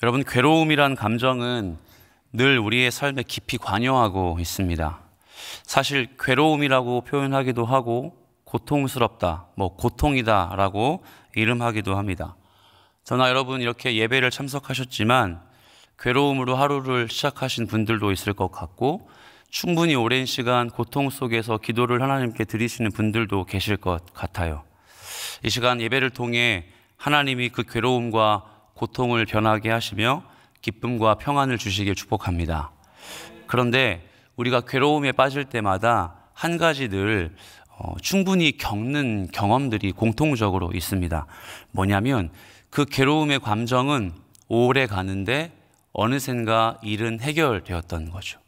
여러분, 괴로움이란 감정은 늘 우리의 삶에 깊이 관여하고 있습니다. 사실 괴로움이라고 표현하기도 하고 고통스럽다, 고통이다라고 이름하기도 합니다. 저나 여러분 이렇게 예배를 참석하셨지만 괴로움으로 하루를 시작하신 분들도 있을 것 같고, 충분히 오랜 시간 고통 속에서 기도를 하나님께 드리시는 분들도 계실 것 같아요. 이 시간 예배를 통해 하나님이 그 괴로움과 고통을 변하게 하시며 기쁨과 평안을 주시길 축복합니다. 그런데 우리가 괴로움에 빠질 때마다 한 가지 늘 충분히 겪는 경험들이 공통적으로 있습니다. 뭐냐면 그 괴로움의 감정은 오래 가는데 어느샌가 일은 해결되었던 거죠.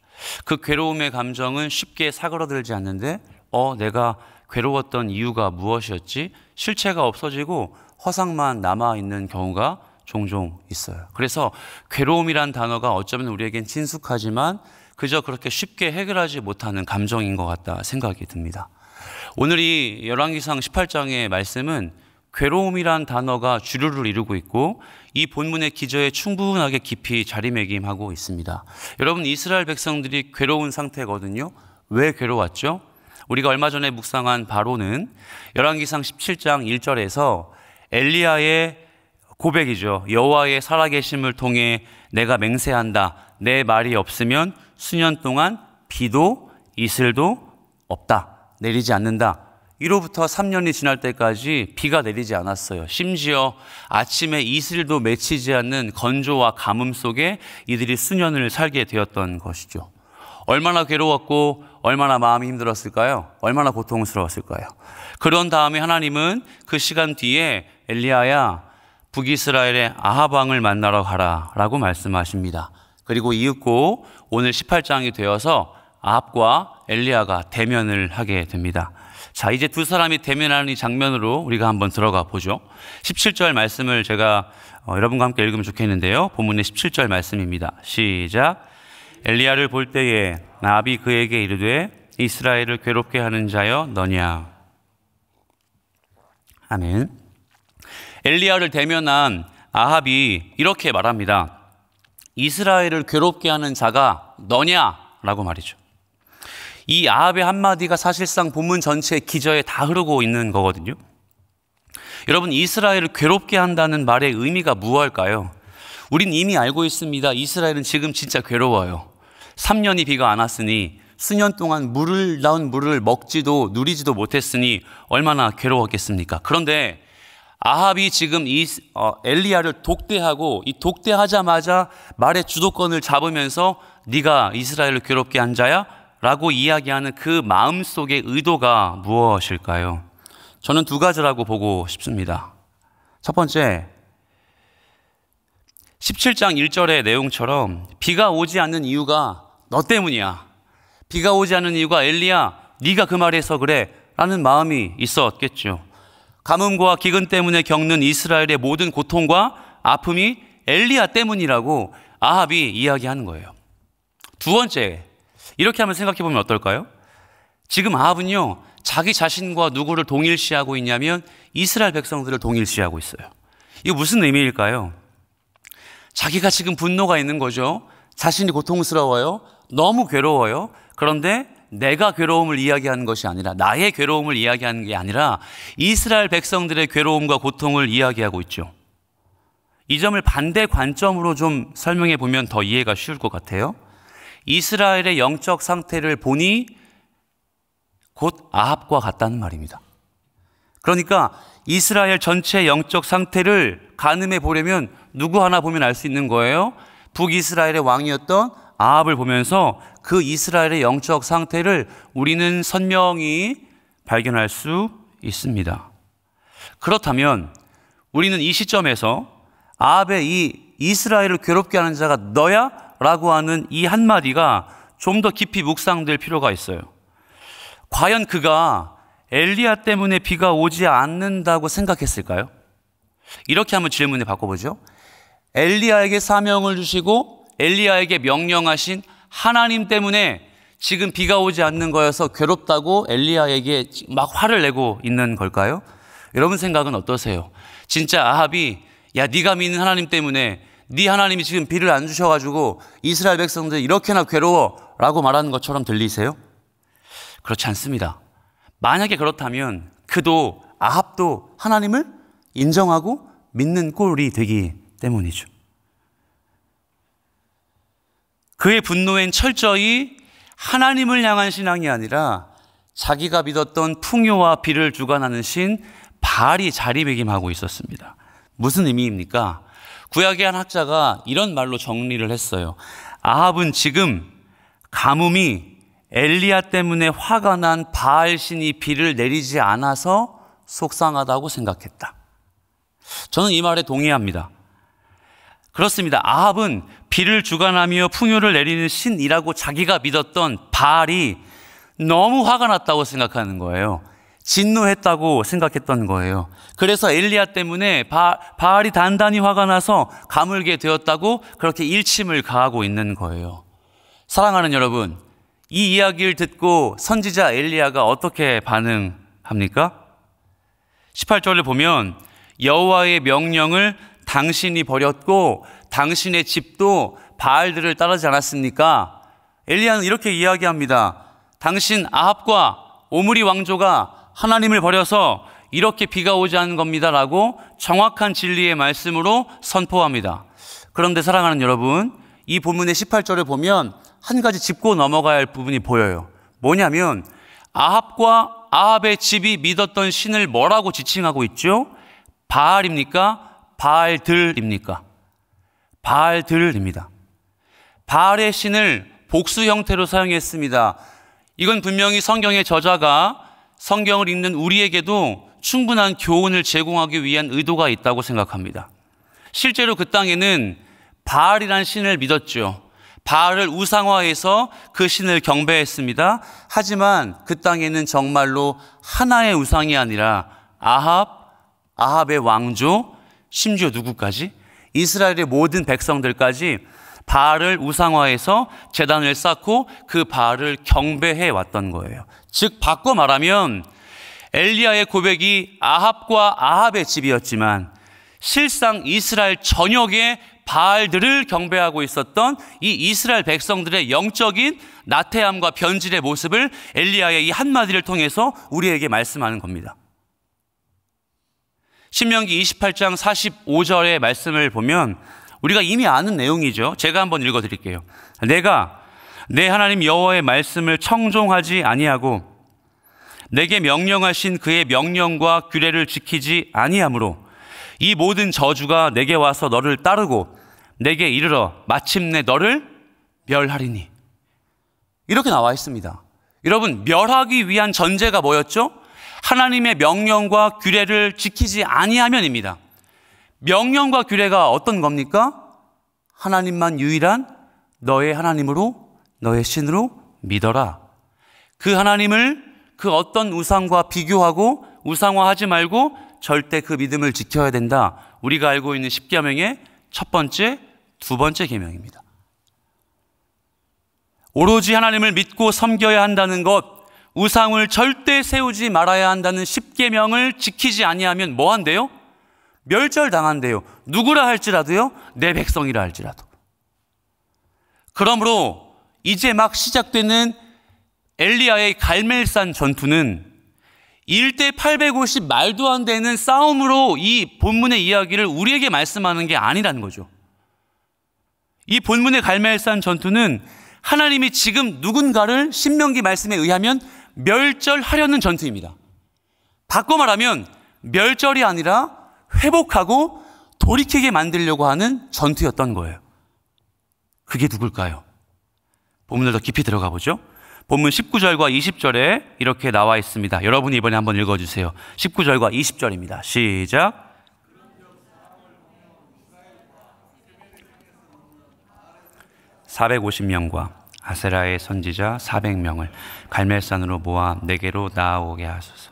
그 괴로움의 감정은 쉽게 사그러들지 않는데 내가 괴로웠던 이유가 무엇이었지? 실체가 없어지고 허상만 남아있는 경우가 종종 있어요. 그래서 괴로움이란 단어가 어쩌면 우리에겐 친숙하지만 그저 그렇게 쉽게 해결하지 못하는 감정인 것 같다 생각이 듭니다. 오늘 이 열왕기상 18장의 말씀은 괴로움이란 단어가 주류를 이루고 있고 이 본문의 기저에 충분하게 깊이 자리매김하고 있습니다. 여러분, 이스라엘 백성들이 괴로운 상태거든요. 왜 괴로웠죠? 우리가 얼마 전에 묵상한 바로는 열왕기상 17장 1절에서 엘리야의 고백이죠. 여호와의 살아계심을 통해 내가 맹세한다. 내 말이 없으면 수년 동안 비도 이슬도 없다. 내리지 않는다. 1호부터 3년이 지날 때까지 비가 내리지 않았어요. 심지어 아침에 이슬도 맺히지 않는 건조와 가뭄 속에 이들이 수년을 살게 되었던 것이죠. 얼마나 괴로웠고 얼마나 마음이 힘들었을까요? 얼마나 고통스러웠을까요? 그런 다음에 하나님은 그 시간 뒤에 엘리야야, 북이스라엘의 아합 왕을 만나러 가라 라고 말씀하십니다. 그리고 이윽고 오늘 18장이 되어서 아합과 엘리야가 대면을 하게 됩니다. 자, 이제 두 사람이 대면하는 이 장면으로 우리가 한번 들어가 보죠. 17절 말씀을 제가 여러분과 함께 읽으면 좋겠는데요. 본문의 17절 말씀입니다. 시작. 엘리야를 볼 때에 아합이 그에게 이르되 이스라엘을 괴롭게 하는 자여 너냐. 아멘. 엘리야를 대면한 아합이 이렇게 말합니다. 이스라엘을 괴롭게 하는 자가 너냐라고 말이죠. 이 아합의 한마디가 사실상 본문 전체의 기저에 다 흐르고 있는 거거든요. 여러분, 이스라엘을 괴롭게 한다는 말의 의미가 무엇일까요? 우린 이미 알고 있습니다. 이스라엘은 지금 진짜 괴로워요. 3년이 비가 안 왔으니 수년 동안 나온 물을 먹지도 누리지도 못했으니 얼마나 괴로웠겠습니까? 그런데 아합이 지금 엘리야를 독대하고 이 독대하자마자 말의 주도권을 잡으면서 네가 이스라엘을 괴롭게 한 자야? 라고 이야기하는 그 마음속의 의도가 무엇일까요? 저는 두 가지라고 보고 싶습니다. 첫 번째, 17장 1절의 내용처럼 비가 오지 않는 이유가 너 때문이야. 비가 오지 않는 이유가 엘리야, 네가 그 말해서 그래 라는 마음이 있었겠죠. 가뭄과 기근 때문에 겪는 이스라엘의 모든 고통과 아픔이 엘리야 때문이라고 아합이 이야기하는 거예요. 두 번째, 이렇게 한번 생각해 보면 어떨까요? 지금 아합은요, 자기 자신과 누구를 동일시하고 있냐면 이스라엘 백성들을 동일시하고 있어요. 이거 무슨 의미일까요? 자기가 지금 분노가 있는 거죠. 자신이 고통스러워요. 너무 괴로워요. 그런데 내가 괴로움을 이야기하는 것이 아니라, 나의 괴로움을 이야기하는 게 아니라 이스라엘 백성들의 괴로움과 고통을 이야기하고 있죠. 이 점을 반대 관점으로 좀 설명해 보면 더 이해가 쉬울 것 같아요. 이스라엘의 영적 상태를 보니 곧 아합과 같다는 말입니다. 그러니까 이스라엘 전체 영적 상태를 가늠해 보려면 누구 하나 보면 알 수 있는 거예요. 북이스라엘의 왕이었던 아합을 보면서 그 이스라엘의 영적 상태를 우리는 선명히 발견할 수 있습니다. 그렇다면 우리는 이 시점에서 아합의 이 이스라엘을 괴롭게 하는 자가 너야? 라고 하는 이 한마디가 좀 더 깊이 묵상될 필요가 있어요. 과연 그가 엘리야 때문에 비가 오지 않는다고 생각했을까요? 이렇게 한번 질문을 바꿔보죠. 엘리야에게 사명을 주시고 엘리야에게 명령하신 하나님 때문에 지금 비가 오지 않는 거여서 괴롭다고 엘리야에게 막 화를 내고 있는 걸까요? 여러분 생각은 어떠세요? 진짜 아합이 야, 네가 믿는 하나님 때문에 네 하나님이 지금 비를 안 주셔가지고 이스라엘 백성들이 이렇게나 괴로워라고 말하는 것처럼 들리세요? 그렇지 않습니다. 만약에 그렇다면 그도 아합도 하나님을 인정하고 믿는 꼴이 되기 때문이죠. 그의 분노엔 철저히 하나님을 향한 신앙이 아니라 자기가 믿었던 풍요와 비를 주관하는 신 바알이 자리매김하고 있었습니다. 무슨 의미입니까? 구약의 한 학자가 이런 말로 정리를 했어요. 아합은 지금 가뭄이 엘리야 때문에 화가 난 바알 신이 비를 내리지 않아서 속상하다고 생각했다. 저는 이 말에 동의합니다. 그렇습니다. 아합은 비를 주관하며 풍요를 내리는 신이라고 자기가 믿었던 바알이 너무 화가 났다고 생각하는 거예요. 진노했다고 생각했던 거예요. 그래서 엘리야 때문에 바알이 단단히 화가 나서 가물게 되었다고 그렇게 일침을 가하고 있는 거예요. 사랑하는 여러분, 이 이야기를 듣고 선지자 엘리야가 어떻게 반응합니까? 18절을 보면 여호와의 명령을 당신이 버렸고 당신의 집도 바알들을 따르지 않았습니까? 엘리야는 이렇게 이야기합니다. 당신 아합과 오므리 왕조가 하나님을 버려서 이렇게 비가 오지 않은 겁니다라고 정확한 진리의 말씀으로 선포합니다. 그런데 사랑하는 여러분, 이 본문의 18절을 보면 한 가지 짚고 넘어가야 할 부분이 보여요. 뭐냐면 아합과 아합의 집이 믿었던 신을 뭐라고 지칭하고 있죠? 바알입니까? 바알들입니까? 바알들입니다. 바알의 신을 복수 형태로 사용했습니다. 이건 분명히 성경의 저자가 성경을 읽는 우리에게도 충분한 교훈을 제공하기 위한 의도가 있다고 생각합니다. 실제로 그 땅에는 바알이라는 신을 믿었죠. 바알을 우상화해서 그 신을 경배했습니다. 하지만 그 땅에는 정말로 하나의 우상이 아니라 아합의 왕조, 심지어 누구까지? 이스라엘의 모든 백성들까지 바알을 우상화해서 제단을 쌓고 그 바알을 경배해 왔던 거예요. 즉 바꿔 말하면 엘리야의 고백이 아합과 아합의 집이었지만 실상 이스라엘 전역에 바알들을 경배하고 있었던 이 이스라엘 백성들의 영적인 나태함과 변질의 모습을 엘리야의 이 한마디를 통해서 우리에게 말씀하는 겁니다. 신명기 28장 45절의 말씀을 보면 우리가 이미 아는 내용이죠. 제가 한번 읽어드릴게요. 내가 내 하나님 여호와의 말씀을 청종하지 아니하고 내게 명령하신 그의 명령과 규례를 지키지 아니하므로 이 모든 저주가 내게 와서 너를 따르고 내게 이르러 마침내 너를 멸하리니. 이렇게 나와 있습니다. 여러분, 멸하기 위한 전제가 뭐였죠? 하나님의 명령과 규례를 지키지 아니하면입니다. 명령과 규례가 어떤 겁니까? 하나님만 유일한 너의 하나님으로, 너의 신으로 믿어라. 그 하나님을 그 어떤 우상과 비교하고 우상화하지 말고 절대 그 믿음을 지켜야 된다. 우리가 알고 있는 십계명의 첫 번째, 두 번째 계명입니다. 오로지 하나님을 믿고 섬겨야 한다는 것, 우상을 절대 세우지 말아야 한다는 십계명을 지키지 아니하면 뭐 한대요? 멸절당한대요. 누구라 할지라도요, 내 백성이라 할지라도. 그러므로 이제 막 시작되는 엘리야의 갈멜산 전투는 1대 850 말도 안 되는 싸움으로 이 본문의 이야기를 우리에게 말씀하는 게 아니라는 거죠. 이 본문의 갈멜산 전투는 하나님이 지금 누군가를 신명기 말씀에 의하면 멸절하려는 전투입니다. 바꿔 말하면 멸절이 아니라 회복하고 돌이키게 만들려고 하는 전투였던 거예요. 그게 누굴까요? 본문을 더 깊이 들어가 보죠. 본문 19절과 20절에 이렇게 나와 있습니다. 여러분이 이번에 한번 읽어주세요. 19절과 20절입니다. 시작. 450명과 아세라의 선지자 400명을 갈멜산으로 모아 내게로 나아오게 하소서.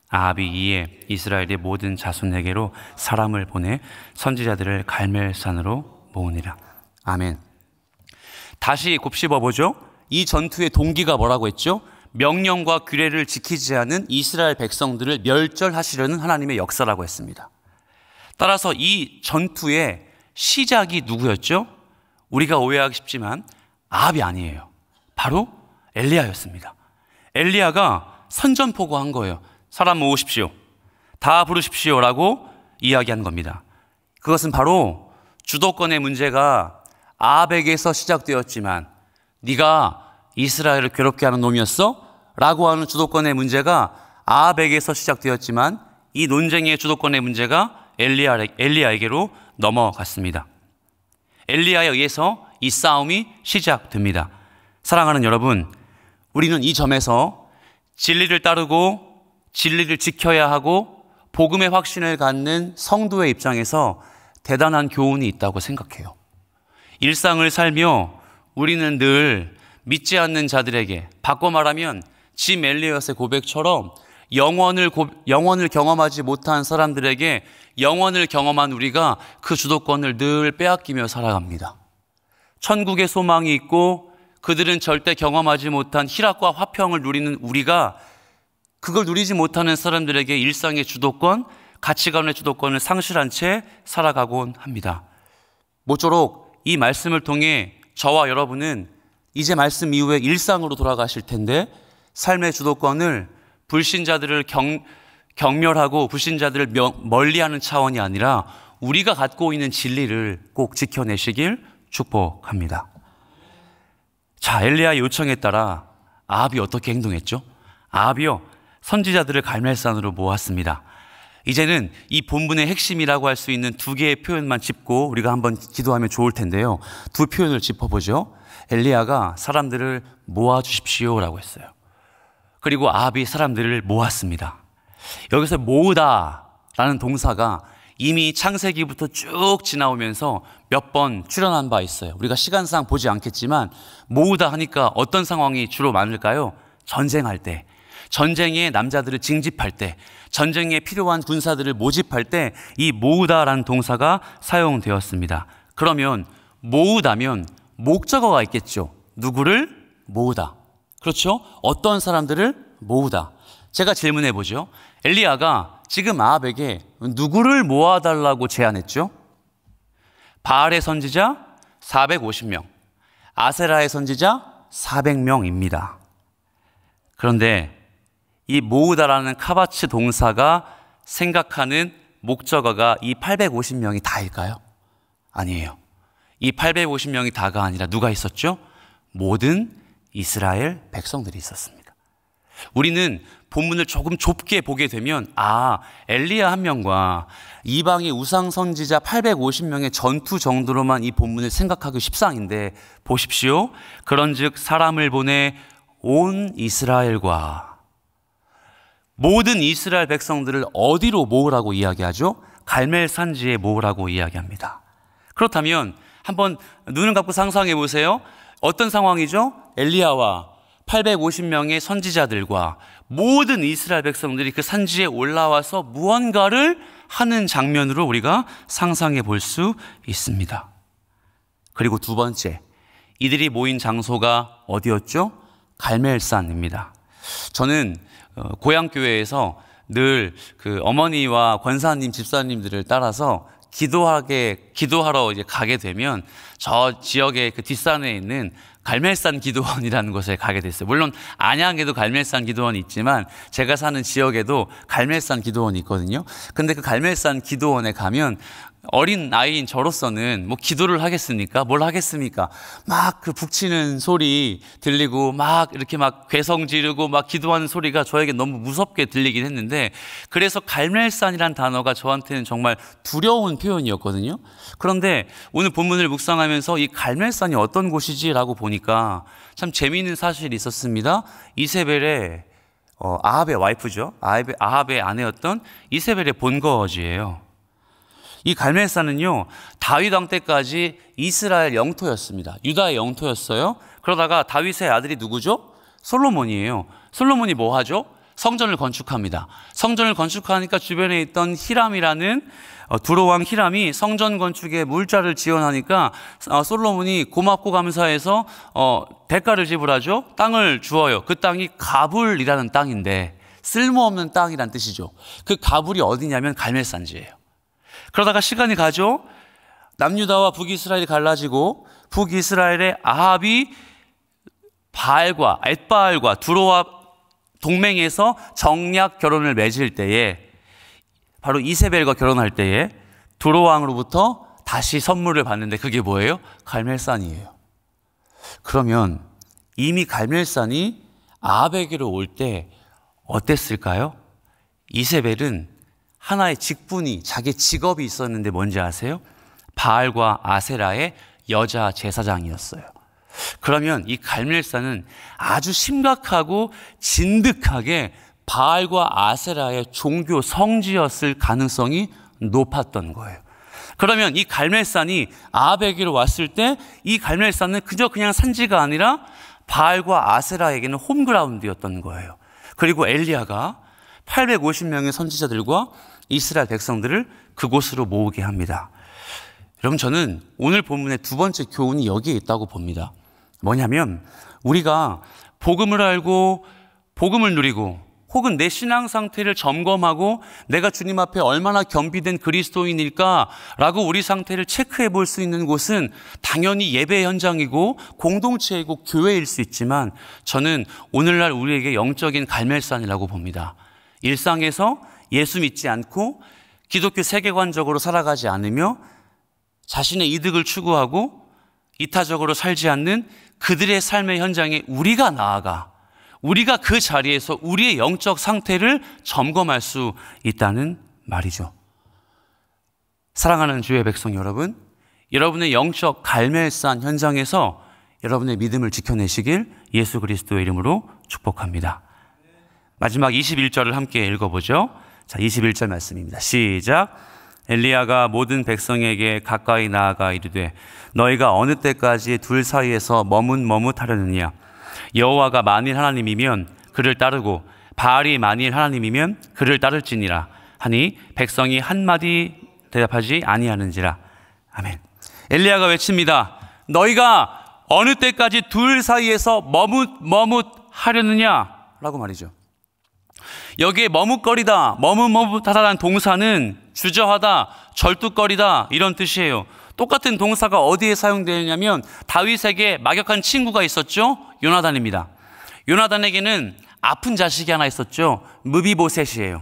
아합이 이에 이스라엘의 모든 자손에게로 사람을 보내 선지자들을 갈멜산으로 모으니라. 아멘. 다시 곱씹어보죠. 이 전투의 동기가 뭐라고 했죠? 명령과 규례를 지키지 않은 이스라엘 백성들을 멸절하시려는 하나님의 역사라고 했습니다. 따라서 이 전투의 시작이 누구였죠? 우리가 오해하기 쉽지만 아합이 아니에요. 바로 엘리야였습니다. 엘리야가 선전포고한 거예요. 사람 모으십시오. 다 부르십시오 라고 이야기한 겁니다. 그것은 바로 주도권의 문제가 아합에게서 시작되었지만 네가 이스라엘을 괴롭게 하는 놈이었어? 라고 하는 주도권의 문제가 아합에게서 시작되었지만 이 논쟁의 주도권의 문제가 엘리야에게로 넘어갔습니다. 엘리야에 의해서 이 싸움이 시작됩니다. 사랑하는 여러분, 우리는 이 점에서 진리를 따르고 진리를 지켜야 하고 복음의 확신을 갖는 성도의 입장에서 대단한 교훈이 있다고 생각해요. 일상을 살며 우리는 늘 믿지 않는 자들에게, 바꿔 말하면 짐 엘리엇의 고백처럼 영원을 경험하지 못한 사람들에게 영원을 경험한 우리가 그 주도권을 늘 빼앗기며 살아갑니다. 천국의 소망이 있고 그들은 절대 경험하지 못한 희락과 화평을 누리는 우리가 그걸 누리지 못하는 사람들에게 일상의 주도권, 가치관의 주도권을 상실한 채 살아가곤 합니다. 모쪼록 이 말씀을 통해 저와 여러분은 이제 말씀 이후에 일상으로 돌아가실 텐데 삶의 주도권을 불신자들을 경멸하고 불신자들을 멀리하는 차원이 아니라 우리가 갖고 있는 진리를 꼭 지켜내시길 축복합니다. 자, 엘리야의 요청에 따라 아합이 어떻게 행동했죠? 아합이요, 선지자들을 갈멜산으로 모았습니다. 이제는 이 본문의 핵심이라고 할 수 있는 두 개의 표현만 짚고 우리가 한번 기도하면 좋을 텐데요. 두 표현을 짚어보죠. 엘리야가 사람들을 모아주십시오라고 했어요. 그리고 아합이 사람들을 모았습니다. 여기서 모으다라는 동사가 이미 창세기부터 쭉 지나오면서 몇 번 출연한 바 있어요. 우리가 시간상 보지 않겠지만 모으다 하니까 어떤 상황이 주로 많을까요? 전쟁할 때, 전쟁에 남자들을 징집할 때, 전쟁에 필요한 군사들을 모집할 때 이 모으다라는 동사가 사용되었습니다. 그러면 모으다면 목적어가 있겠죠. 누구를 모으다. 그렇죠? 어떤 사람들을 모으다. 제가 질문해 보죠. 엘리야가 지금 아합에게 누구를 모아달라고 제안했죠? 바알의 선지자 450명, 아세라의 선지자 400명입니다. 그런데 이 모으다라는 카바츠 동사가 생각하는 목적어가 이 850명이 다일까요? 아니에요. 이 850명이 다가 아니라 누가 있었죠? 모든 이스라엘 백성들이 있었습니다. 우리는 본문을 조금 좁게 보게 되면 엘리야 한 명과 이방의 우상 선지자 850명의 전투 정도로만 이 본문을 생각하기 십상인데 보십시오. 그런즉 사람을 보내 온 이스라엘과 모든 이스라엘 백성들을 어디로 모으라고 이야기하죠? 갈멜 산지에 모으라고 이야기합니다. 그렇다면 한번 눈을 감고 상상해 보세요. 어떤 상황이죠? 엘리야와 850명의 선지자들과 모든 이스라엘 백성들이 그 산지에 올라와서 무언가를 하는 장면으로 우리가 상상해 볼 수 있습니다. 그리고 두 번째, 이들이 모인 장소가 어디였죠? 갈멜산입니다. 저는 고향교회에서 늘 그 어머니와 권사님, 집사님들을 따라서 기도하러 이제 가게 되면 저 지역의 그 뒷산에 있는 갈멜산 기도원이라는 곳에 가게 됐어요. 물론 안양에도 갈멜산 기도원이 있지만 제가 사는 지역에도 갈멜산 기도원이 있거든요. 근데 그 갈멜산 기도원에 가면 어린 아이인 저로서는 뭐 기도를 하겠습니까? 뭘 하겠습니까? 막 그 북치는 소리 들리고 막 이렇게 막 괴성 지르고 막 기도하는 소리가 저에게 너무 무섭게 들리긴 했는데, 그래서 갈멜산이란 단어가 저한테는 정말 두려운 표현이었거든요. 그런데 오늘 본문을 묵상하면서 이 갈멜산이 어떤 곳이지라고 보니까 참 재미있는 사실이 있었습니다. 이세벨의 아합의 와이프죠. 아합의 아내였던 이세벨의 본거지예요. 이 갈멜산은요, 다윗 왕 때까지 이스라엘 영토였습니다. 유다의 영토였어요. 그러다가 다윗의 아들이 누구죠? 솔로몬이에요. 솔로몬이 뭐 하죠? 성전을 건축합니다. 성전을 건축하니까 주변에 있던 히람이라는 두로왕 히람이 성전 건축에 물자를 지원하니까 솔로몬이 고맙고 감사해서 대가를 지불하죠. 땅을 주어요. 그 땅이 가불이라는 땅인데 쓸모없는 땅이란 뜻이죠. 그 가불이 어디냐면 갈멜산지예요. 그러다가 시간이 가죠. 남유다와 북이스라엘이 갈라지고 북이스라엘의 아합이 바알과 엣바알과 두로와 동맹해서 정략 결혼을 맺을 때에, 바로 이세벨과 결혼할 때에 두로 왕으로부터 다시 선물을 받는데 그게 뭐예요? 갈멜산이에요. 그러면 이미 갈멜산이 아합에게로 올 때 어땠을까요? 이세벨은 하나의 직분이, 자기 직업이 있었는데 뭔지 아세요? 바알과 아세라의 여자 제사장이었어요. 그러면 이 갈멜산은 아주 심각하고 진득하게 바알과 아세라의 종교 성지였을 가능성이 높았던 거예요. 그러면 이 갈멜산이 아합에게로 왔을 때 이 갈멜산은 그냥 산지가 아니라 바알과 아세라에게는 홈그라운드였던 거예요. 그리고 엘리야가 850명의 선지자들과 이스라엘 백성들을 그곳으로 모으게 합니다. 여러분, 저는 오늘 본문의 두 번째 교훈이 여기에 있다고 봅니다. 뭐냐면 우리가 복음을 알고 복음을 누리고 혹은 내 신앙 상태를 점검하고 내가 주님 앞에 얼마나 겸비된 그리스도인일까라고 우리 상태를 체크해 볼 수 있는 곳은 당연히 예배 현장이고 공동체이고 교회일 수 있지만, 저는 오늘날 우리에게 영적인 갈멜산이라고 봅니다. 일상에서 예수 믿지 않고 기독교 세계관적으로 살아가지 않으며 자신의 이득을 추구하고 이타적으로 살지 않는 그들의 삶의 현장에 우리가 나아가 우리가 그 자리에서 우리의 영적 상태를 점검할 수 있다는 말이죠. 사랑하는 주의 백성 여러분, 여러분의 영적 갈멜산 현장에서 여러분의 믿음을 지켜내시길 예수 그리스도의 이름으로 축복합니다. 마지막 21절을 함께 읽어보죠. 자, 21절 말씀입니다. 시작. 엘리야가 모든 백성에게 가까이 나아가 이르되 너희가 어느 때까지 둘 사이에서 머뭇머뭇하려느냐. 여호와가 만일 하나님이면 그를 따르고 바알이 만일 하나님이면 그를 따를지니라 하니 백성이 한마디 대답하지 아니하는지라. 아멘. 엘리야가 외칩니다. 너희가 어느 때까지 둘 사이에서 머뭇머뭇하려느냐 라고 말이죠. 여기에 머뭇거리다, 머뭇머뭇하다라는 동사는 주저하다, 절뚝거리다 이런 뜻이에요. 똑같은 동사가 어디에 사용되느냐면 다윗에게 막역한 친구가 있었죠. 요나단입니다. 요나단에게는 아픈 자식이 하나 있었죠. 므비보셋이에요.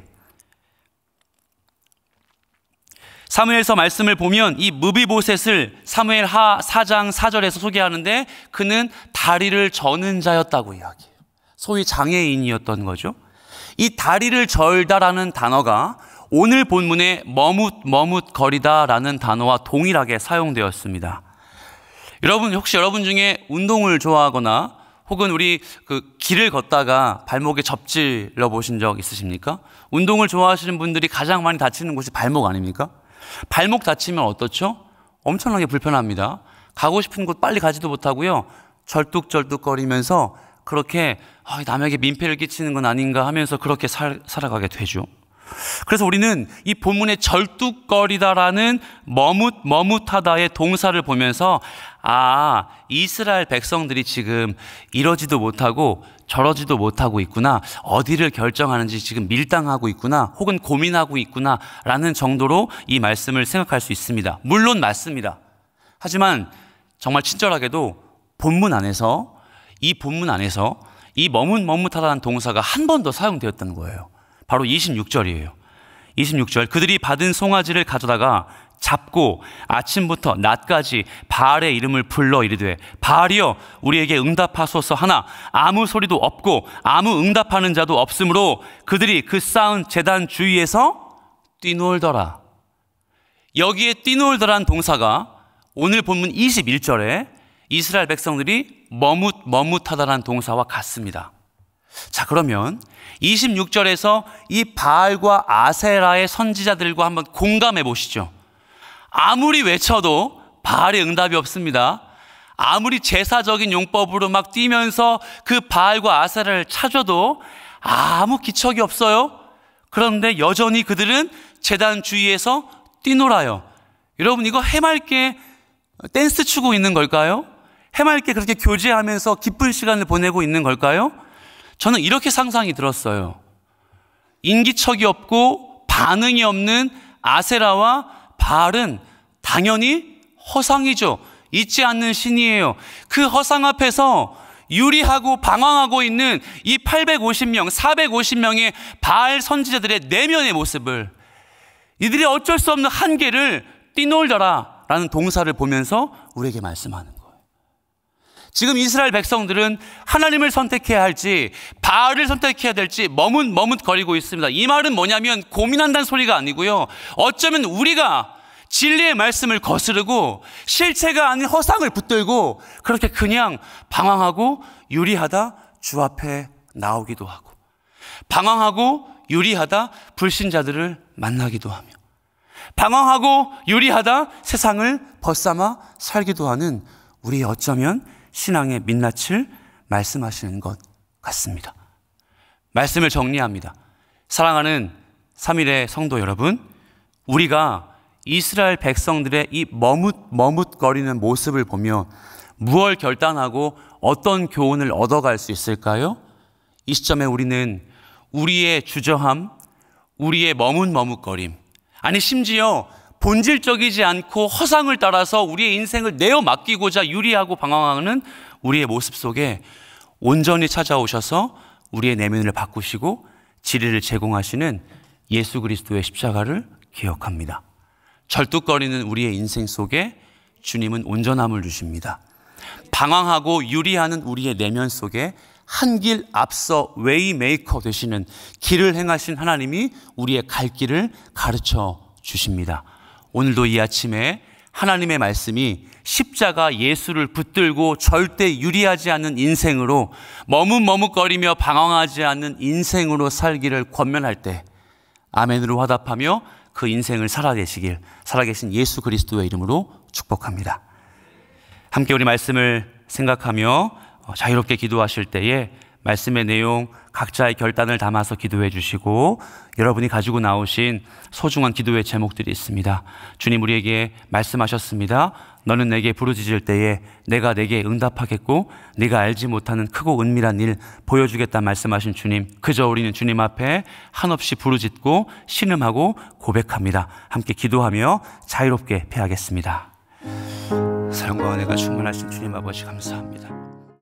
사무엘서 말씀을 보면 이 므비보셋을 사무엘 하 4장 4절에서 소개하는데 그는 다리를 저는 자였다고 이야기해요. 소위 장애인이었던 거죠. 이 다리를 절다라는 단어가 오늘 본문에 머뭇머뭇거리다라는 단어와 동일하게 사용되었습니다. 여러분, 혹시 여러분 중에 운동을 좋아하거나 혹은 우리 길을 걷다가 발목에 접질러 보신 적 있으십니까? 운동을 좋아하시는 분들이 가장 많이 다치는 곳이 발목 아닙니까? 발목 다치면 어떻죠? 엄청나게 불편합니다. 가고 싶은 곳 빨리 가지도 못하고요. 절뚝절뚝거리면서 그렇게 남에게 민폐를 끼치는 건 아닌가 하면서 그렇게 살아가게 되죠. 그래서 우리는 이 본문의 절뚝거리다라는 머뭇머뭇하다의 동사를 보면서 이스라엘 백성들이 지금 이러지도 못하고 저러지도 못하고 있구나, 어디를 결정하는지 지금 밀당하고 있구나, 혹은 고민하고 있구나 라는 정도로 이 말씀을 생각할 수 있습니다. 물론 맞습니다. 하지만 정말 친절하게도 이 본문 안에서 이 머뭇머뭇하다는 동사가 한 번 더 사용되었다는 거예요. 바로 26절이에요. 26절. 그들이 받은 송아지를 가져다가 잡고 아침부터 낮까지 바알의 이름을 불러 이르되 바알이여 우리에게 응답하소서 하나 아무 소리도 없고 아무 응답하는 자도 없으므로 그들이 그 쌓은 제단 주위에서 뛰놀더라. 여기에 뛰놀더라는 동사가 오늘 본문 21절에 이스라엘 백성들이 머뭇머뭇하다라는 동사와 같습니다. 자, 그러면 26절에서 이 바알과 아세라의 선지자들과 한번 공감해 보시죠. 아무리 외쳐도 바알의 응답이 없습니다. 아무리 제사적인 용법으로 막 뛰면서 그 바알과 아세라를 찾아도 아무 기척이 없어요. 그런데 여전히 그들은 제단 주위에서 뛰놀아요. 여러분, 이거 해맑게 댄스 추고 있는 걸까요? 해맑게 그렇게 교제하면서 기쁜 시간을 보내고 있는 걸까요? 저는 이렇게 상상이 들었어요. 인기척이 없고 반응이 없는 아세라와 바알은 당연히 허상이죠. 잊지 않는 신이에요. 그 허상 앞에서 유리하고 방황하고 있는 이 850명, 450명의 바알 선지자들의 내면의 모습을, 이들이 어쩔 수 없는 한계를 뛰놀더라 라는 동사를 보면서 우리에게 말씀하는 거예요. 지금 이스라엘 백성들은 하나님을 선택해야 할지 바알을 선택해야 될지 머뭇거리고 있습니다. 이 말은 뭐냐면 고민한다는 소리가 아니고요, 어쩌면 우리가 진리의 말씀을 거스르고 실체가 아닌 허상을 붙들고 그렇게 그냥 방황하고 유리하다 주 앞에 나오기도 하고, 방황하고 유리하다 불신자들을 만나기도 하며, 방황하고 유리하다 세상을 벗삼아 살기도 하는 우리 어쩌면 신앙의 민낯을 말씀하시는 것 같습니다. 말씀을 정리합니다. 사랑하는 3일의 성도 여러분, 우리가 이스라엘 백성들의 이 머뭇거리는 모습을 보며 무엇을 결단하고 어떤 교훈을 얻어갈 수 있을까요? 이 시점에 우리는 우리의 주저함, 우리의 머뭇거림, 아니 심지어 본질적이지 않고 허상을 따라서 우리의 인생을 내어 맡기고자 유리하고 방황하는 우리의 모습 속에 온전히 찾아오셔서 우리의 내면을 바꾸시고 진리를 제공하시는 예수 그리스도의 십자가를 기억합니다. 절뚝거리는 우리의 인생 속에 주님은 온전함을 주십니다. 방황하고 유리하는 우리의 내면 속에 한 길 앞서 웨이메이커 되시는 길을 행하신 하나님이 우리의 갈 길을 가르쳐 주십니다. 오늘도 이 아침에 하나님의 말씀이 십자가 예수를 붙들고 절대 유리하지 않는 인생으로, 머뭇거리며 방황하지 않는 인생으로 살기를 권면할 때 아멘으로 화답하며 그 인생을 살아계신 예수 그리스도의 이름으로 축복합니다. 함께 우리 말씀을 생각하며 자유롭게 기도하실 때에 말씀의 내용 각자의 결단을 담아서 기도해 주시고, 여러분이 가지고 나오신 소중한 기도의 제목들이 있습니다. 주님 우리에게 말씀하셨습니다. 너는 내게 부르짖을 때에 내가 내게 응답하겠고 네가 알지 못하는 크고 은밀한 일 보여주겠다 말씀하신 주님, 그저 우리는 주님 앞에 한없이 부르짖고 신음하고 고백합니다. 함께 기도하며 자유롭게 패하겠습니다. 사랑과 은혜가 충만하신 주님 아버지 감사합니다.